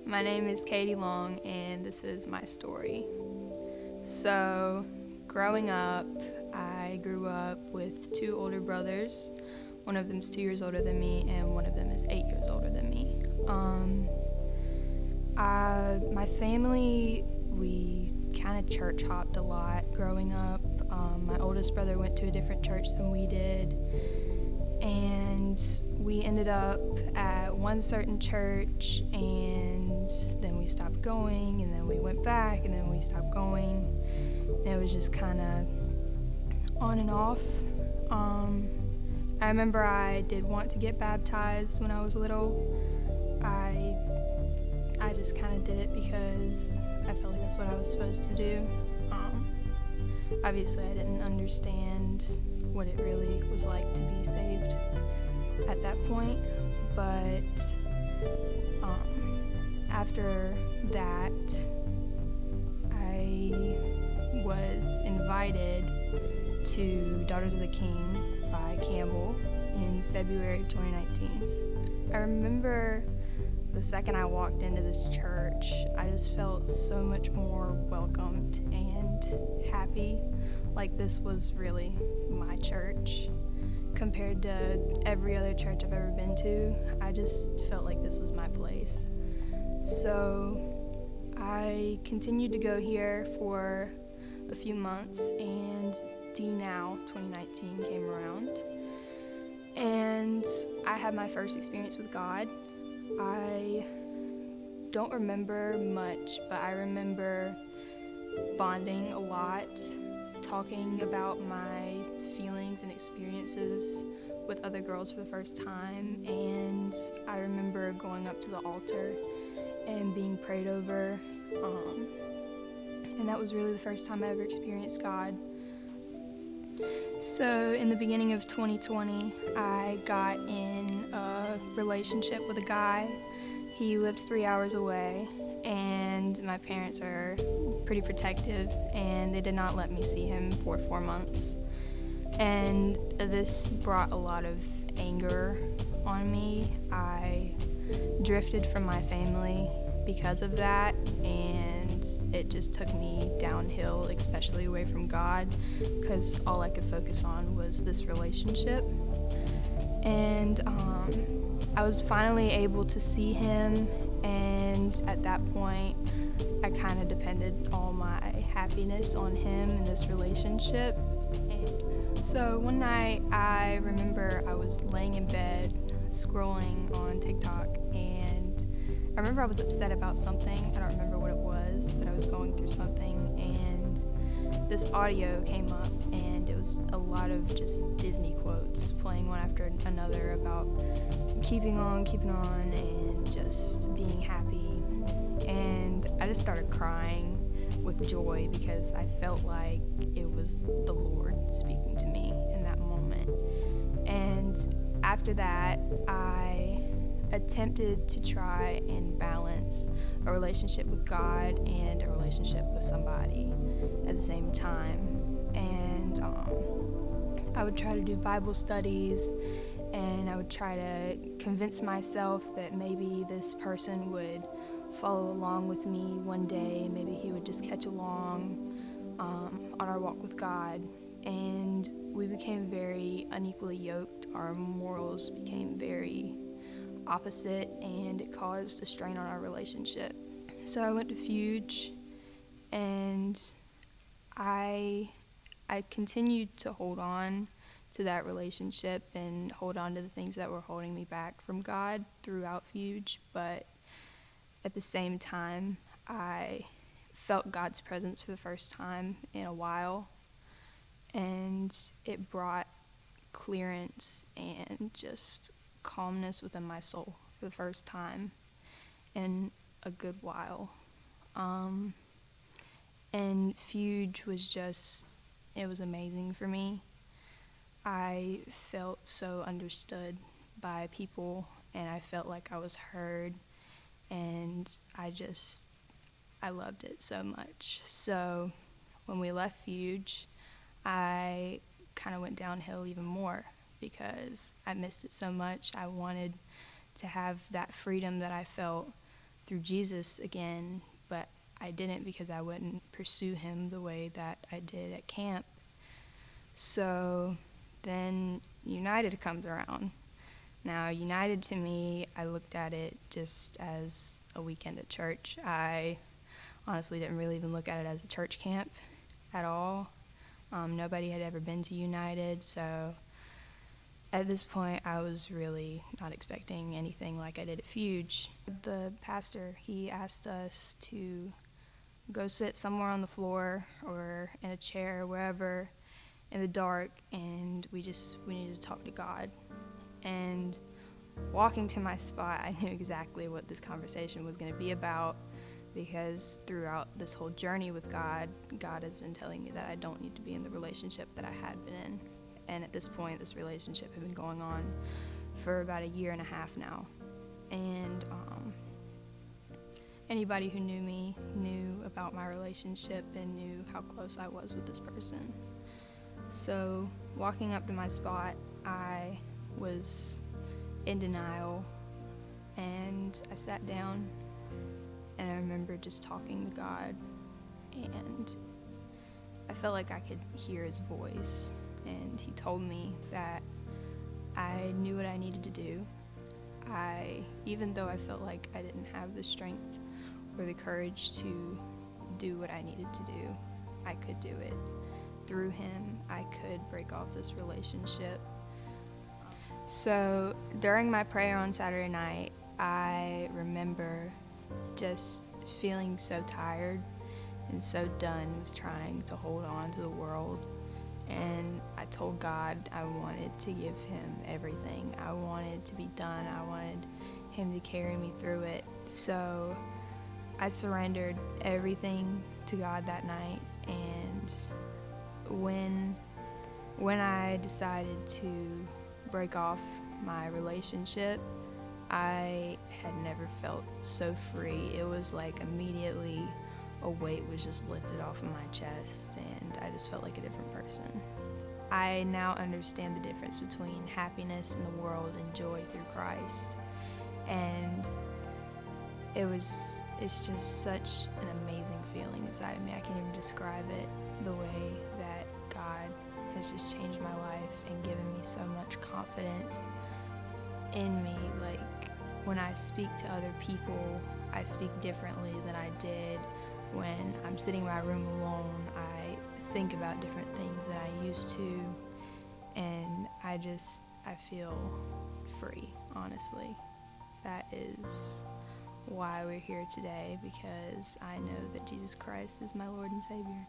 My name is Katie Long, and this is my story. So, growing up, I grew up with two older brothers. One of them is 2 years older than me, and one of them is 8 years older than me. My family, we kind of church hopped a lot growing up. My oldest brother went to a different church than we did, and we ended up at one certain church, and then we stopped going, and then we went back, and then we stopped going. And it was just kind of on and off. I remember I did want to get baptized when I was little. I just kind of did it because I felt like that's what I was supposed to do. Obviously, I didn't understand what it really was like to be saved at that point, but after that, I was invited to Daughters of the King by Campbell in February of 2019. I remember the second I walked into this church, I just felt so much more welcomed and happy, like this was really my church. Compared to every other church I've ever been to, I just felt like this was my place. So I continued to go here for a few months, and D-Now 2019 came around, and I had my first experience with God. I don't remember much, but I remember bonding a lot, talking about my feelings and experiences with other girls for the first time, and I remember going up to the altar and being prayed over, and that was really the first time I ever experienced God. So in the beginning of 2020, I got in a relationship with a guy. He lived 3 hours away, and my parents are pretty protective, and they did not let me see him for 4 months. And this brought a lot of anger on me. I drifted from my family because of that, and it just took me downhill, especially away from God, because all I could focus on was this relationship. And I was finally able to see him, and at that point, I kind of depended all my happiness on him and this relationship. And so one night, I remember I was laying in bed, scrolling on TikTok, and I remember I was upset about something. I don't remember what it was, but I was going through something, and this audio came up, and it was a lot of just Disney quotes playing one after another about keeping on, and just being happy. And I just started crying with joy because I felt like it was the Lord speaking to me in that moment. And after that, I attempted to try and balance a relationship with God and a relationship with somebody at the same time. And I would try to do Bible studies, and I would try to convince myself that maybe this person would follow along with me one day. Maybe he would just catch along on our walk with God. And we became very unequally yoked. Our morals became very opposite, and it caused a strain on our relationship. So I went to Fuge, and I continued to hold on to that relationship and hold on to the things that were holding me back from God throughout Fuge, but at the same time, I felt God's presence for the first time in a while, and it brought clearance and just calmness within my soul for the first time in a good while. And Fuge was it was amazing for me. I felt so understood by people, and I felt like I was heard, and I loved it so much. So when we left Fuge, I kind of went downhill even more because I missed it so much. I wanted to have that freedom that I felt through Jesus again, but I didn't because I wouldn't pursue him the way that I did at camp. So then United comes around. Now, United to me, I looked at it just as a weekend at church. I honestly didn't really even look at it as a church camp at all. Nobody had ever been to United, so at this point, I was really not expecting anything like I did at Fuge. The pastor, he asked us to go sit somewhere on the floor or in a chair, wherever, in the dark, and we needed to talk to God. And walking to my spot, I knew exactly what this conversation was going to be about, because throughout this whole journey with God, God has been telling me that I don't need to be in the relationship that I had been in. And at this point, this relationship had been going on for about 1.5 years now. And anybody who knew me knew about my relationship and knew how close I was with this person. So walking up to my spot, I was in denial, and I sat down, and I remember just talking to God, and I felt like I could hear his voice, and he told me that I knew what I needed to do. Even though I felt like I didn't have the strength or the courage to do what I needed to do, I could do it. Through him, I could break off this relationship. So during my prayer on Saturday night, I remember just feeling so tired and so done with trying to hold on to the world. And I told God I wanted to give him everything. I wanted to be done. I wanted him to carry me through it. So I surrendered everything to God that night. And when I decided to break off my relationship, I had never felt so free. It was like immediately a weight was just lifted off of my chest, and I just felt like a different person. I now understand the difference between happiness in the world and joy through Christ. And it's just such an amazing feeling inside of me. I can't even describe it, the way that God has just changed my life and given me so much confidence in me. Like, when I speak to other people, I speak differently than I did when I'm sitting in my room alone. I think about different things that I used to, and I feel free, honestly. That is why we're here today, because I know that Jesus Christ is my Lord and Savior.